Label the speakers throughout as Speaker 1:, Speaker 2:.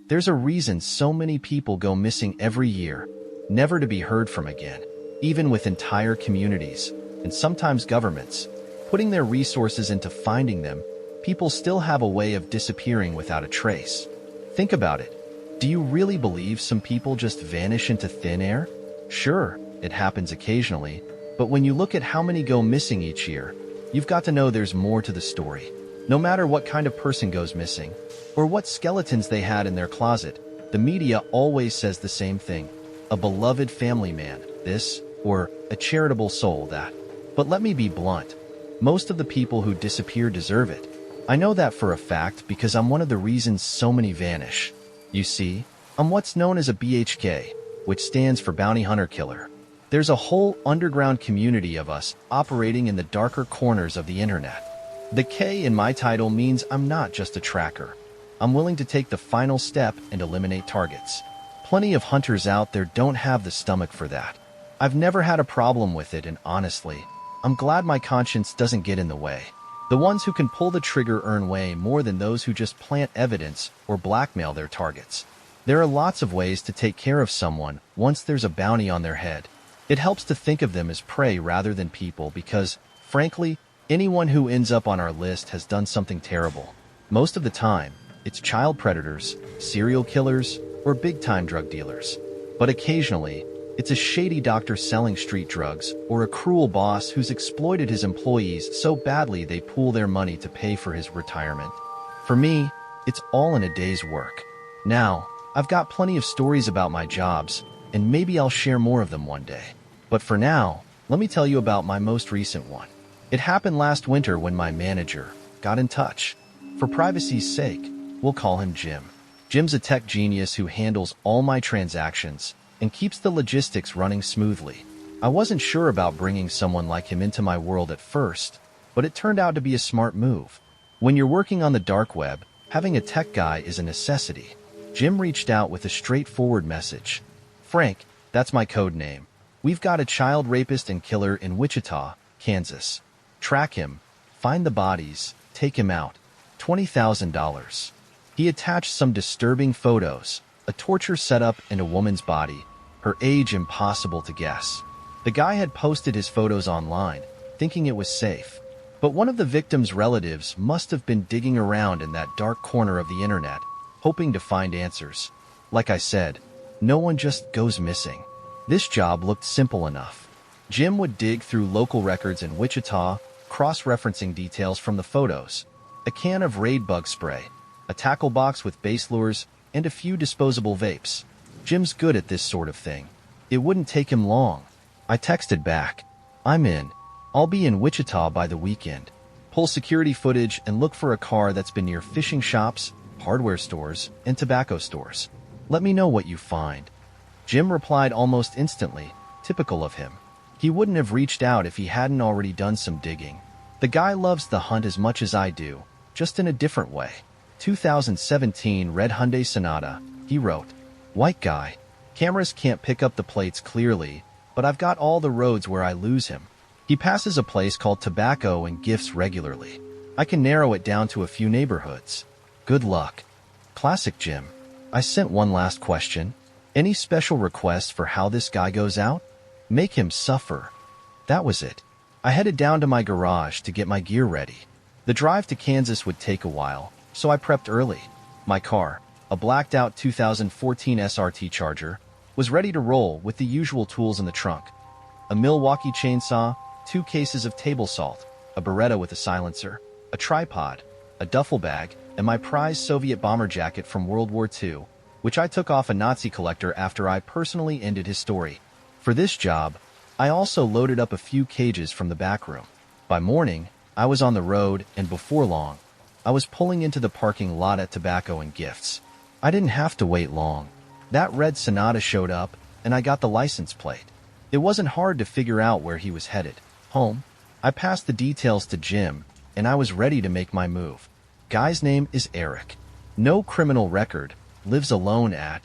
Speaker 1: There's a reason so many people go missing every year, never to be heard from again, even with entire communities, and sometimes governments, putting their resources into finding them. People still have a way of disappearing without a trace. Think about it. Do you really believe some people just vanish into thin air? Sure, it happens occasionally, but when you look at how many go missing each year, you've got to know there's more to the story. No matter what kind of person goes missing, or what skeletons they had in their closet, the media always says the same thing. A beloved family man, this, or a charitable soul, that. But let me be blunt. Most of the people who disappear deserve it. I know that for a fact because I'm one of the reasons so many vanish. You see, I'm what's known as a BHK, which stands for Bounty Hunter Killer. There's a whole underground community of us operating in the darker corners of the internet. The K in my title means I'm not just a tracker. I'm willing to take the final step and eliminate targets. Plenty of hunters out there don't have the stomach for that. I've never had a problem with it, and honestly, I'm glad my conscience doesn't get in the way. The ones who can pull the trigger earn way more than those who just plant evidence or blackmail their targets. There are lots of ways to take care of someone once there's a bounty on their head. It helps to think of them as prey rather than people because, frankly, anyone who ends up on our list has done something terrible. Most of the time, it's child predators, serial killers, or big-time drug dealers. But occasionally, it's a shady doctor selling street drugs or a cruel boss who's exploited his employees so badly they pool their money to pay for his retirement. For me, it's all in a day's work. Now, I've got plenty of stories about my jobs, and maybe I'll share more of them one day. But for now, let me tell you about my most recent one. It happened last winter when my manager got in touch. For privacy's sake, we'll call him Jim. Jim's a tech genius who handles all my transactions and keeps the logistics running smoothly. I wasn't sure about bringing someone like him into my world at first, but it turned out to be a smart move. When you're working on the dark web, having a tech guy is a necessity. Jim reached out with a straightforward message. Frank, that's my code name. We've got a child rapist and killer in Wichita, Kansas. Track him, find the bodies, take him out. $20,000. He attached some disturbing photos, a torture setup and a woman's body, her age impossible to guess. The guy had posted his photos online, thinking it was safe. But one of the victim's relatives must have been digging around in that dark corner of the internet, hoping to find answers. Like I said, no one just goes missing. This job looked simple enough. Jim would dig through local records in Wichita, cross-referencing details from the photos. A can of Raid bug spray, a tackle box with base lures, and a few disposable vapes. Jim's good at this sort of thing. It wouldn't take him long. I texted back, I'm in. I'll be in Wichita by the weekend. Pull security footage and look for a car that's been near fishing shops, hardware stores, and tobacco stores. Let me know what you find. Jim replied almost instantly, typical of him. He wouldn't have reached out if he hadn't already done some digging. The guy loves the hunt as much as I do, just in a different way. 2017 red Hyundai Sonata, he wrote. White guy. Cameras can't pick up the plates clearly, but I've got all the roads where I lose him. He passes a place called Tobacco and Gifts regularly. I can narrow it down to a few neighborhoods. Good luck. Classic Jim. I sent one last question. Any special requests for how this guy goes out? Make him suffer. That was it. I headed down to my garage to get my gear ready. The drive to Kansas would take a while, so I prepped early. My car, a blacked-out 2014 SRT Charger, was ready to roll with the usual tools in the trunk. A Milwaukee chainsaw, 2 cases of table salt, a Beretta with a silencer, a tripod, a duffel bag, and my prized Soviet bomber jacket from World War II, which I took off a Nazi collector after I personally ended his story. For this job, I also loaded up a few cages from the back room. By morning, I was on the road, and before long, I was pulling into the parking lot at Tobacco and Gifts. I didn't have to wait long. That red Sonata showed up, and I got the license plate. It wasn't hard to figure out where he was headed. Home. I passed the details to Jim, and I was ready to make my move. Guy's name is Eric. No criminal record, lives alone at.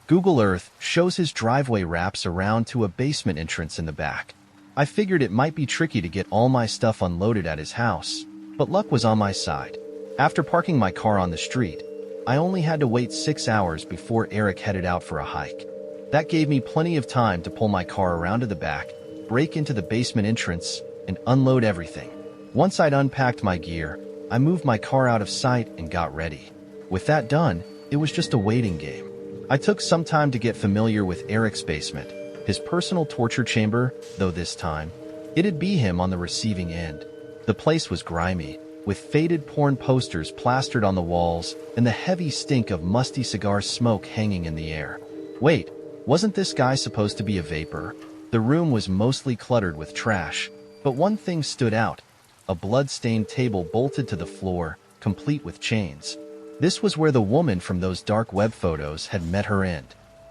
Speaker 1: Google Earth shows his driveway wraps around to a basement entrance in the back. I figured it might be tricky to get all my stuff unloaded at his house, but luck was on my side. After parking my car on the street, I only had to wait 6 hours before Eric headed out for a hike. That gave me plenty of time to pull my car around to the back, break into the basement entrance, and unload everything. Once I'd unpacked my gear, I moved my car out of sight and got ready. With that done, it was just a waiting game. I took some time to get familiar with Eric's basement, his personal torture chamber, though this time, it'd be him on the receiving end. The place was grimy, with faded porn posters plastered on the walls and the heavy stink of musty cigar smoke hanging in the air. Wait, wasn't this guy supposed to be a vapor? The room was mostly cluttered with trash, but one thing stood out: a blood-stained table bolted to the floor, complete with chains. This was where the woman from those dark web photos had met her end.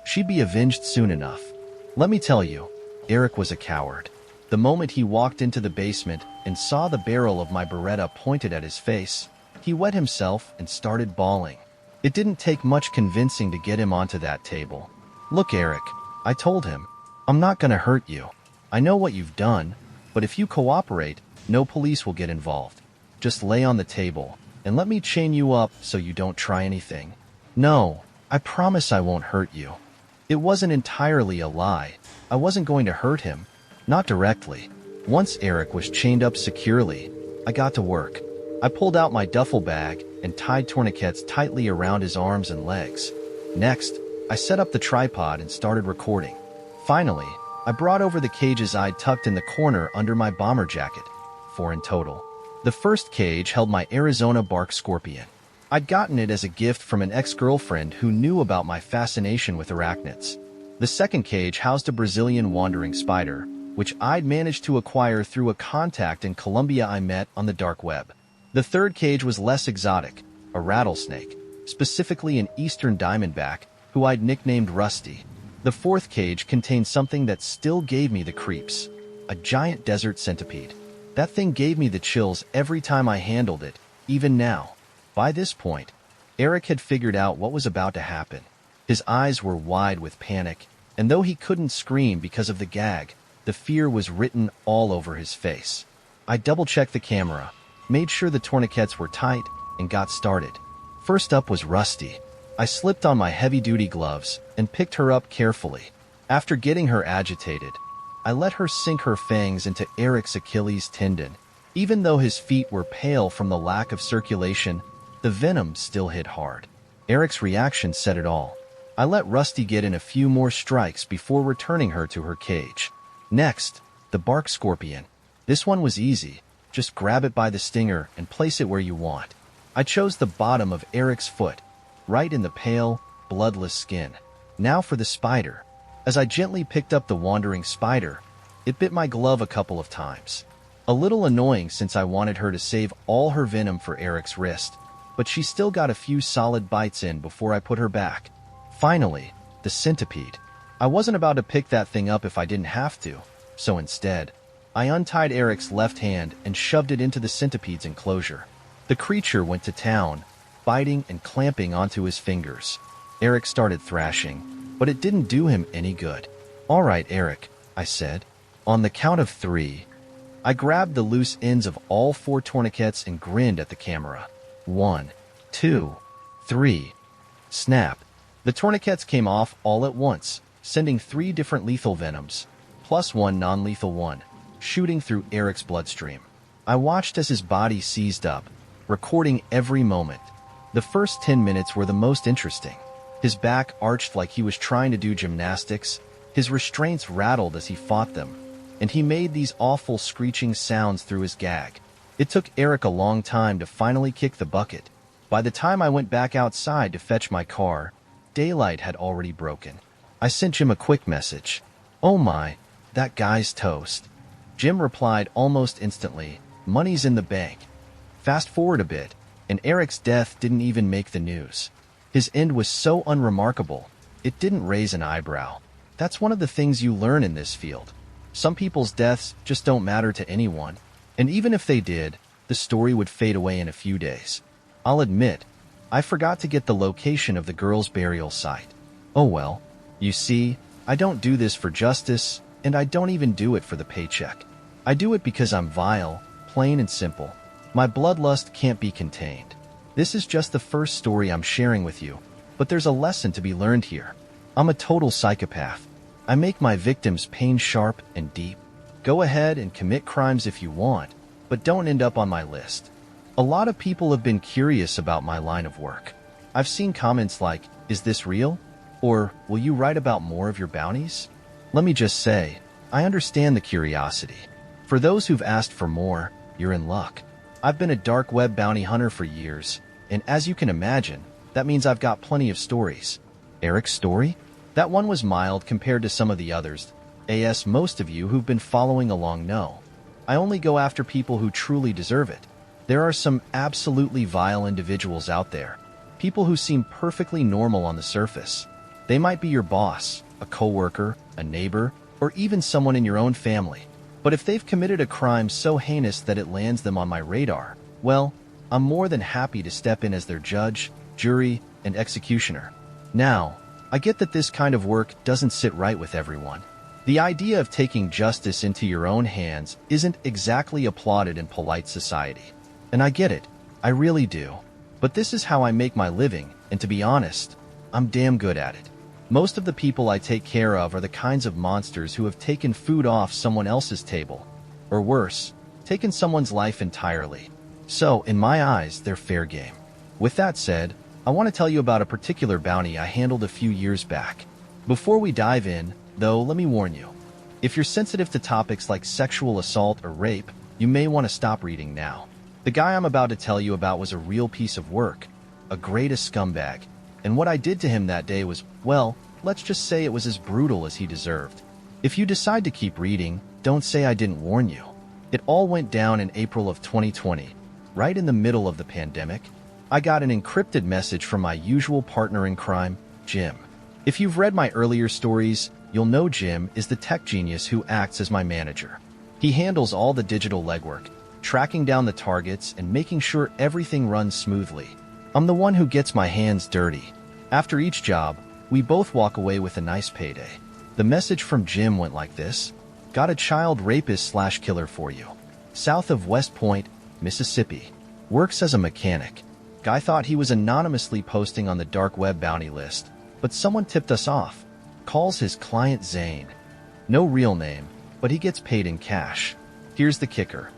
Speaker 1: She'd be avenged soon enough. Let me tell you, Eric was a coward. The moment he walked into the basement and saw the barrel of my Beretta pointed at his face, he wet himself and started bawling. It didn't take much convincing to get him onto that table. Look, Eric, I told him, I'm not gonna hurt you. I know what you've done, but if you cooperate, no police will get involved. Just lay on the table and let me chain you up so you don't try anything. No, I promise I won't hurt you. It wasn't entirely a lie. I wasn't going to hurt him. Not directly. Once Eric was chained up securely, I got to work. I pulled out my duffel bag and tied tourniquets tightly around his arms and legs. Next, I set up the tripod and started recording. Finally, I brought over the cages I'd tucked in the corner under my bomber jacket. 4 in total. The first cage held my Arizona bark scorpion. I'd gotten it as a gift from an ex-girlfriend who knew about my fascination with arachnids. The second cage housed a Brazilian wandering spider, which I'd managed to acquire through a contact in Colombia I met on the dark web. The third cage was less exotic, a rattlesnake, specifically an eastern diamondback, who I'd nicknamed Rusty. The fourth cage contained something that still gave me the creeps: a giant desert centipede. That thing gave me the chills every time I handled it, even now. By this point, Eric had figured out what was about to happen. His eyes were wide with panic, and though he couldn't scream because of the gag, the fear was written all over his face. I double-checked the camera, made sure the tourniquets were tight, and got started. First up was Rusty. I slipped on my heavy-duty gloves and picked her up carefully. After getting her agitated, I let her sink her fangs into Eric's Achilles tendon. Even though his feet were pale from the lack of circulation, the venom still hit hard. Eric's reaction said it all. I let Rusty get in a few more strikes before returning her to her cage. Next, the bark scorpion. This one was easy. Just grab it by the stinger and place it where you want. I chose the bottom of Eric's foot, right in the pale, bloodless skin. Now for the spider. As I gently picked up the wandering spider, it bit my glove a couple of times. A little annoying since I wanted her to save all her venom for Eric's wrist, but she still got a few solid bites in before I put her back. Finally, the centipede. I wasn't about to pick that thing up if I didn't have to, so instead, I untied Eric's left hand and shoved it into the centipede's enclosure. The creature went to town, biting and clamping onto his fingers. Eric started thrashing, but it didn't do him any good. "All right, Eric," I said. On the count of 3, I grabbed the loose ends of all 4 tourniquets and grinned at the camera. 1, 2, 3. Snap. The tourniquets came off all at once, sending 3 different lethal venoms, plus 1 non-lethal one, shooting through Eric's bloodstream. I watched as his body seized up, recording every moment. The first 10 minutes were the most interesting. His back arched like he was trying to do gymnastics, his restraints rattled as he fought them, and he made these awful screeching sounds through his gag. It took Eric a long time to finally kick the bucket. By the time I went back outside to fetch my car, daylight had already broken. I sent Jim a quick message. "Oh my, that guy's toast." Jim replied almost instantly, "Money's in the bank." Fast forward a bit, and Eric's death didn't even make the news. His end was so unremarkable, it didn't raise an eyebrow. That's one of the things you learn in this field. Some people's deaths just don't matter to anyone, and even if they did, the story would fade away in a few days. I'll admit, I forgot to get the location of the girl's burial site. Oh well, you see, I don't do this for justice, and I don't even do it for the paycheck. I do it because I'm vile, plain and simple. My bloodlust can't be contained. This is just the first story I'm sharing with you, but there's a lesson to be learned here. I'm a total psychopath. I make my victims pain sharp and deep. Go ahead and commit crimes if you want, but don't end up on my list. A lot of people have been curious about my line of work. I've seen comments like, "Is this real?" Or, "Will you write about more of your bounties?" Let me just say, I understand the curiosity. For those who've asked for more, you're in luck. I've been a dark web bounty hunter for years, and as you can imagine, that means I've got plenty of stories. Eric's story? That one was mild compared to some of the others. As most of you who've been following along know, I only go after people who truly deserve it. There are some absolutely vile individuals out there, people who seem perfectly normal on the surface. They might be your boss, a coworker, a neighbor, or even someone in your own family. But if they've committed a crime so heinous that it lands them on my radar, well, I'm more than happy to step in as their judge, jury, and executioner. Now, I get that this kind of work doesn't sit right with everyone. The idea of taking justice into your own hands isn't exactly applauded in polite society. And I get it, I really do. But this is how I make my living, and to be honest, I'm damn good at it. Most of the people I take care of are the kinds of monsters who have taken food off someone else's table. Or worse, taken someone's life entirely. So, in my eyes, they're fair game. With that said, I want to tell you about a particular bounty I handled a few years back. Before we dive in, though, let me warn you. If you're sensitive to topics like sexual assault or rape, you may want to stop reading now. The guy I'm about to tell you about was a real piece of work, a greatest scumbag. And what I did to him that day was, well, let's just say it was as brutal as he deserved. If you decide to keep reading, don't say I didn't warn you. It all went down in April of 2020, right in the middle of the pandemic. I got an encrypted message from my usual partner in crime, Jim. If you've read my earlier stories, you'll know Jim is the tech genius who acts as my manager. He handles all the digital legwork, tracking down the targets and making sure everything runs smoothly. I'm the one who gets my hands dirty. After each job, we both walk away with a nice payday. The message from Jim went like this: "Got a child rapist/killer for you. South of West Point, Mississippi. Works as a mechanic." Guy thought he was anonymously posting on the dark web bounty list, but someone tipped us off. Calls his client Zane. No real name, but he gets paid in cash. Here's the kicker.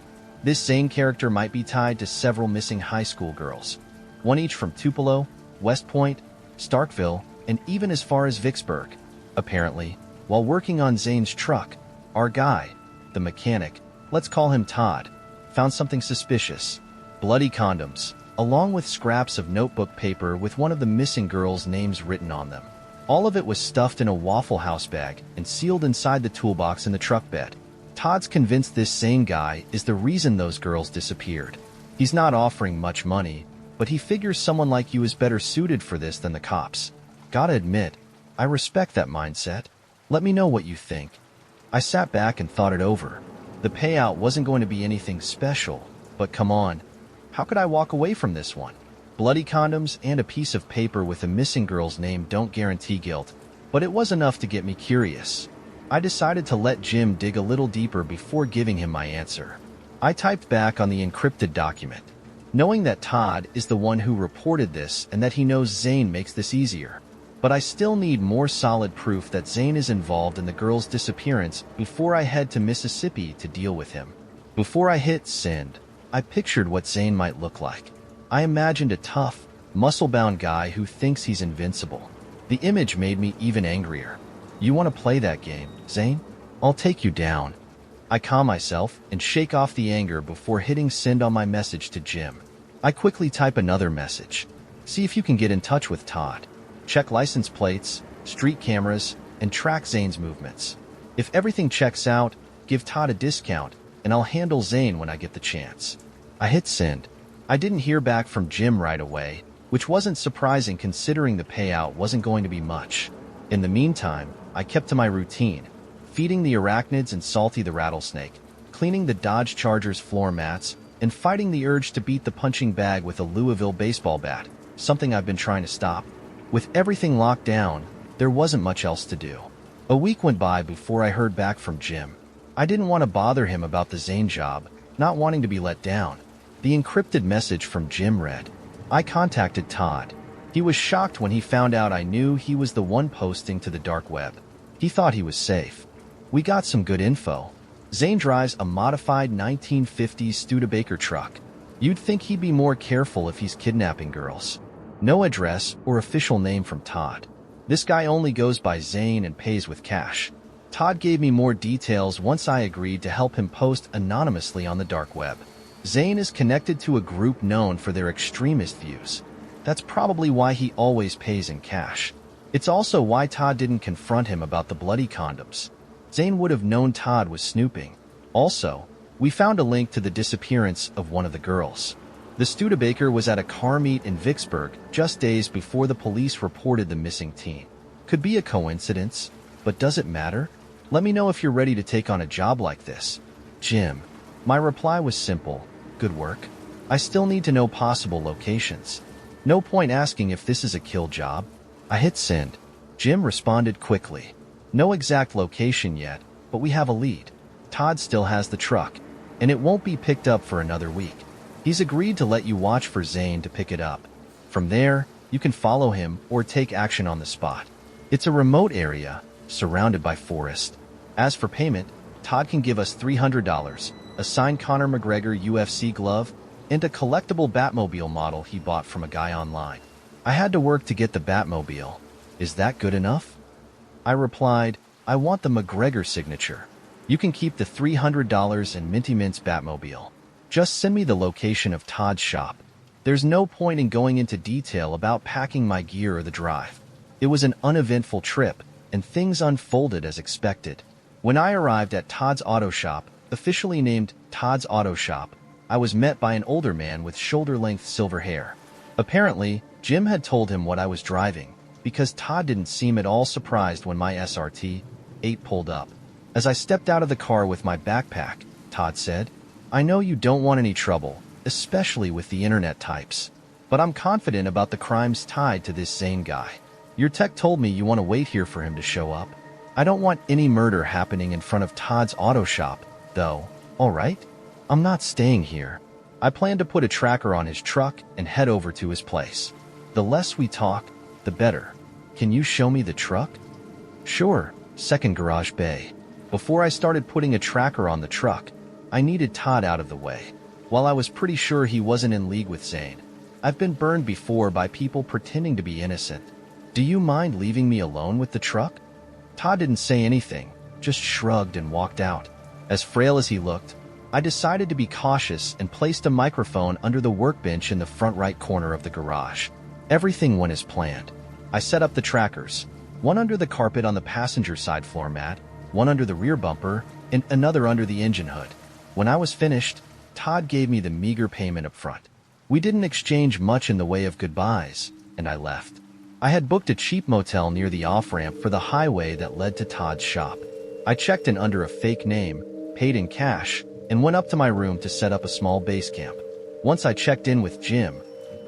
Speaker 1: This Zane character might be tied to several missing high school girls. One each from Tupelo, West Point, Starkville, and even as far as Vicksburg. Apparently, while working on Zane's truck, our guy, the mechanic, let's call him Todd, found something suspicious. Bloody condoms, along with scraps of notebook paper with one of the missing girls' names written on them. All of it was stuffed in a Waffle House bag and sealed inside the toolbox in the truck bed. Todd's convinced this Zane guy is the reason those girls disappeared. He's not offering much money, but he figures someone like you is better suited for this than the cops. Gotta admit, I respect that mindset. Let me know what you think. I sat back and thought it over. The payout wasn't going to be anything special, but come on, how could I walk away from this one? Bloody condoms and a piece of paper with a missing girl's name don't guarantee guilt, but it was enough to get me curious. I decided to let Jim dig a little deeper before giving him my answer. I typed back on the encrypted document. Knowing that Todd is the one who reported this and that he knows Zane makes this easier. But I still need more solid proof that Zane is involved in the girl's disappearance before I head to Mississippi to deal with him. Before I hit send, I pictured what Zane might look like. I imagined a tough, muscle-bound guy who thinks he's invincible. The image made me even angrier. You want to play that game, Zane? I'll take you down. I calm myself and shake off the anger before hitting send on my message to Jim. I quickly type another message. See if you can get in touch with Todd. Check license plates, street cameras, and track Zane's movements. If everything checks out, give Todd a discount, and I'll handle Zane when I get the chance. I hit send. I didn't hear back from Jim right away, which wasn't surprising considering the payout wasn't going to be much. In the meantime, I kept to my routine, feeding the arachnids and Salty the rattlesnake, cleaning the Dodge Chargers floor mats, and fighting the urge to beat the punching bag with a Louisville baseball bat, something I've been trying to stop. With everything locked down, there wasn't much else to do. A week went by before I heard back from Jim. I didn't want to bother him about the Zane job, not wanting to be let down. The encrypted message from Jim read, I contacted Todd. He was shocked when he found out I knew he was the one posting to the dark web. He thought he was safe. We got some good info. Zane drives a modified 1950s Studebaker truck. You'd think he'd be more careful if he's kidnapping girls. No address or official name from Todd. This guy only goes by Zane and pays with cash. Todd gave me more details once I agreed to help him post anonymously on the dark web. Zane is connected to a group known for their extremist views. That's probably why he always pays in cash. It's also why Todd didn't confront him about the bloody condoms. Zane would have known Todd was snooping. Also, we found a link to the disappearance of one of the girls. The Studebaker was at a car meet in Vicksburg just days before the police reported the missing teen. Could be a coincidence, but does it matter? Let me know if you're ready to take on a job like this. Jim. My reply was simple. Good work. I still need to know possible locations. No point asking if this is a kill job. I hit send. Jim responded quickly. No exact location yet, but we have a lead. Todd still has the truck, and it won't be picked up for another week. He's agreed to let you watch for Zane to pick it up. From there, you can follow him or take action on the spot. It's a remote area, surrounded by forest. As for payment, Todd can give us $300, a signed Conor McGregor UFC glove, and a collectible Batmobile model he bought from a guy online. I had to work to get the Batmobile. Is that good enough? I replied, I want the McGregor signature. You can keep the $300 and Minty Mint's Batmobile. Just send me the location of Todd's shop. There's no point in going into detail about packing my gear or the drive. It was an uneventful trip, and things unfolded as expected. When I arrived at Todd's Auto Shop, officially named Todd's Auto Shop, I was met by an older man with shoulder-length silver hair. Apparently, Jim had told him what I was driving, because Todd didn't seem at all surprised when my SRT-8 pulled up. As I stepped out of the car with my backpack, Todd said, I know you don't want any trouble, especially with the internet types, but I'm confident about the crimes tied to this Zane guy. Your tech told me you want to wait here for him to show up. I don't want any murder happening in front of Todd's auto shop, though, all right? I'm not staying here. I plan to put a tracker on his truck and head over to his place. The less we talk, the better. Can you show me the truck? Sure, second garage bay. Before I started putting a tracker on the truck, I needed Todd out of the way. While I was pretty sure he wasn't in league with Zane, I've been burned before by people pretending to be innocent. Do you mind leaving me alone with the truck? Todd didn't say anything, just shrugged and walked out. As frail as he looked, I decided to be cautious and placed a microphone under the workbench in the front right corner of the garage. Everything went as planned. I set up the trackers, one under the carpet on the passenger side floor mat, one under the rear bumper, and another under the engine hood. When I was finished, Todd gave me the meager payment up front. We didn't exchange much in the way of goodbyes, and I left. I had booked a cheap motel near the off-ramp for the highway that led to Todd's shop. I checked in under a fake name, paid in cash, and went up to my room to set up a small base camp. Once I checked in with Jim,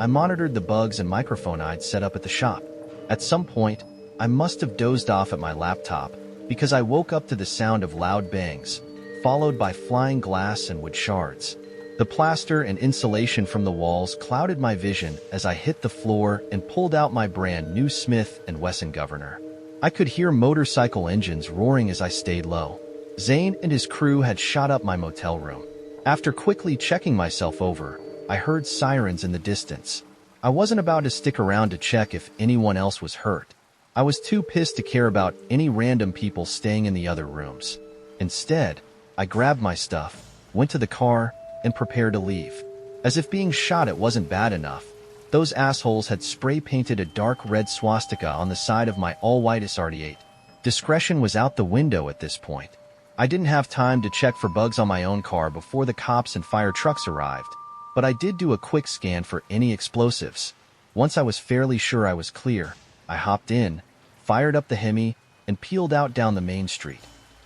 Speaker 1: I monitored the bugs and microphone I'd set up at the shop. At some point, I must have dozed off at my laptop because I woke up to the sound of loud bangs, followed by flying glass and wood shards. The plaster and insulation from the walls clouded my vision as I hit the floor and pulled out my brand new Smith & Wesson Governor. I could hear motorcycle engines roaring as I stayed low. Zane and his crew had shot up my motel room. After quickly checking myself over, I heard sirens in the distance. I wasn't about to stick around to check if anyone else was hurt. I was too pissed to care about any random people staying in the other rooms. Instead, I grabbed my stuff, went to the car, and prepared to leave. As if being shot at wasn't bad enough, those assholes had spray-painted a dark red swastika on the side of my all-white SRT-8. Discretion was out the window at this point. I didn't have time to check for bugs on my own car before the cops and fire trucks arrived, but I did do a quick scan for any explosives. Once I was fairly sure I was clear, I hopped in, fired up the Hemi, and peeled out down the main street.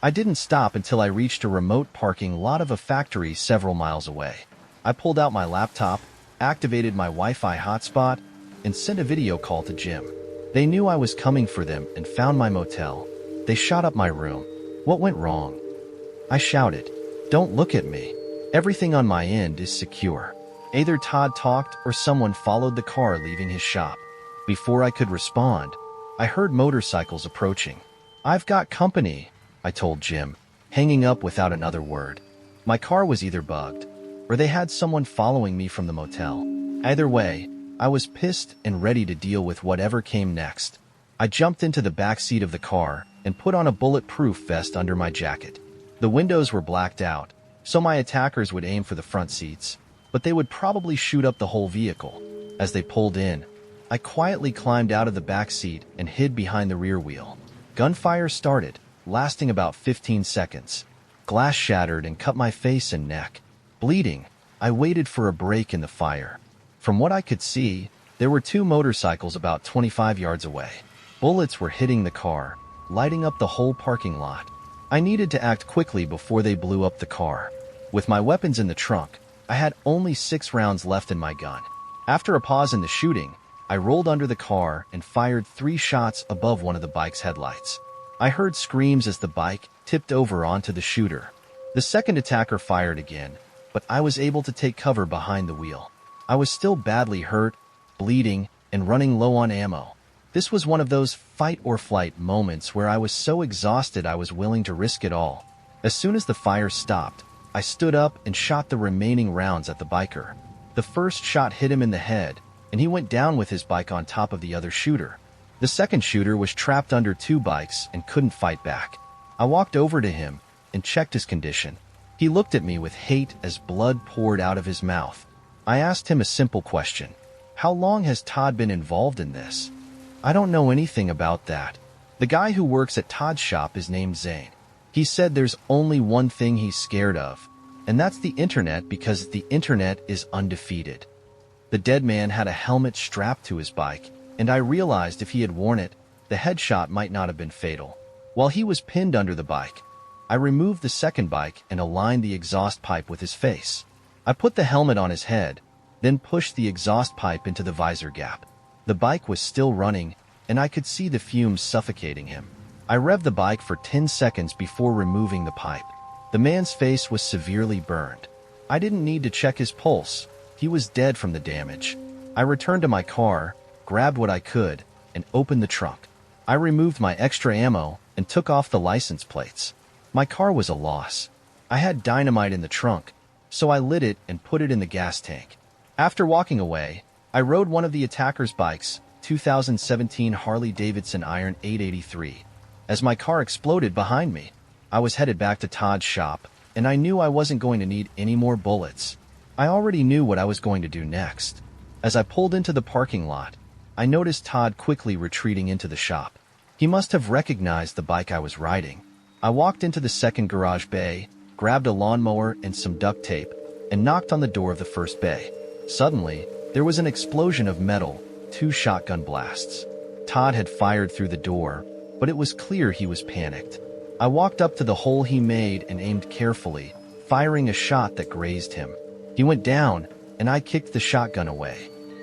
Speaker 1: I didn't stop until I reached a remote parking lot of a factory several miles away. I pulled out my laptop, activated my Wi-Fi hotspot, and sent a video call to Jim. They knew I was coming for them and found my motel. They shot up my room. What went wrong? I shouted, "Don't look at me. Everything on my end is secure." Either Todd talked or someone followed the car leaving his shop. Before I could respond, I heard motorcycles approaching. "I've got company," I told Jim, hanging up without another word. My car was either bugged, or they had someone following me from the motel. Either way, I was pissed and ready to deal with whatever came next. I jumped into the back seat of the car and put on a bulletproof vest under my jacket. The windows were blacked out, so my attackers would aim for the front seats, but they would probably shoot up the whole vehicle. As they pulled in, I quietly climbed out of the back seat and hid behind the rear wheel. Gunfire started, lasting about 15 seconds. Glass shattered and cut my face and neck. Bleeding, I waited for a break in the fire. From what I could see, there were 2 motorcycles about 25 yards away. Bullets were hitting the car, lighting up the whole parking lot. I needed to act quickly before they blew up the car. With my weapons in the trunk, I had only 6 rounds left in my gun. After a pause in the shooting, I rolled under the car and fired 3 shots above one of the bike's headlights. I heard screams as the bike tipped over onto the shooter. The second attacker fired again, but I was able to take cover behind the wheel. I was still badly hurt, bleeding, and running low on ammo. This was one of those fight-or-flight moments where I was so exhausted I was willing to risk it all. As soon as the fire stopped, I stood up and shot the remaining rounds at the biker. The first shot hit him in the head, and he went down with his bike on top of the other shooter. The second shooter was trapped under 2 bikes and couldn't fight back. I walked over to him and checked his condition. He looked at me with hate as blood poured out of his mouth. I asked him a simple question. "How long has Todd been involved in this?" "I don't know anything about that. The guy who works at Todd's shop is named Zane. He said there's only one thing he's scared of, and that's the internet, because the internet is undefeated." The dead man had a helmet strapped to his bike, and I realized if he had worn it, the headshot might not have been fatal. While he was pinned under the bike, I removed the second bike and aligned the exhaust pipe with his face. I put the helmet on his head, then pushed the exhaust pipe into the visor gap. The bike was still running, and I could see the fumes suffocating him. I revved the bike for 10 seconds before removing the pipe. The man's face was severely burned. I didn't need to check his pulse. He was dead from the damage. I returned to my car, grabbed what I could, and opened the trunk. I removed my extra ammo and took off the license plates. My car was a loss. I had dynamite in the trunk, so I lit it and put it in the gas tank. After walking away, I rode one of the attacker's bikes, 2017 Harley-Davidson Iron 883. As my car exploded behind me, I was headed back to Todd's shop, and I knew I wasn't going to need any more bullets. I already knew what I was going to do next. As I pulled into the parking lot, I noticed Todd quickly retreating into the shop. He must have recognized the bike I was riding. I walked into the second garage bay, grabbed a lawnmower and some duct tape, and knocked on the door of the first bay. Suddenly, there was an explosion of metal, 2 shotgun blasts. Todd had fired through the door, but it was clear he was panicked. I walked up to the hole he made and aimed carefully, firing a shot that grazed him. He went down, and I kicked the shotgun away.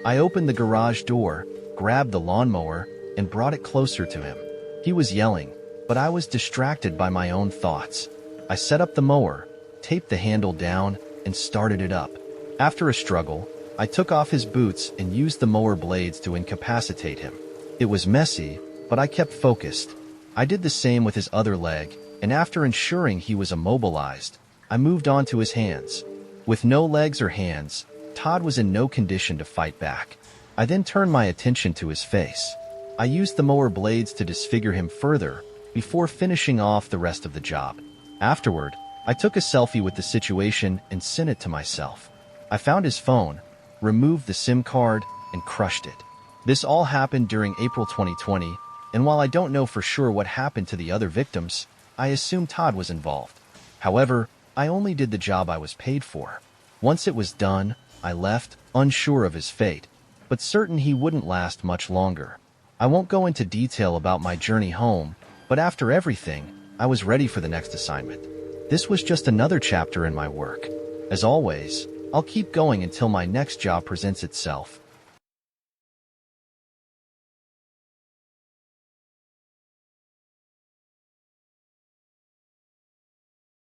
Speaker 1: I opened the garage door, grabbed the lawnmower, and brought it closer to him. He was yelling, but I was distracted by my own thoughts. I set up the mower, taped the handle down, and started it up. After a struggle, I took off his boots and used the mower blades to incapacitate him. It was messy, but I kept focused. I did the same with his other leg, and after ensuring he was immobilized, I moved on to his hands. With no legs or hands, Todd was in no condition to fight back. I then turned my attention to his face. I used the mower blades to disfigure him further before finishing off the rest of the job. Afterward, I took a selfie with the situation and sent it to myself. I found his phone, removed the SIM card, and crushed it. This all happened during April 2020, and while I don't know for sure what happened to the other victims, I assume Todd was involved. However, I only did the job I was paid for. Once it was done, I left, unsure of his fate, but certain he wouldn't last much longer. I won't go into detail about my journey home, but after everything, I was ready for the next assignment. This was just another chapter in my work. As always, I'll keep going until my next job presents itself.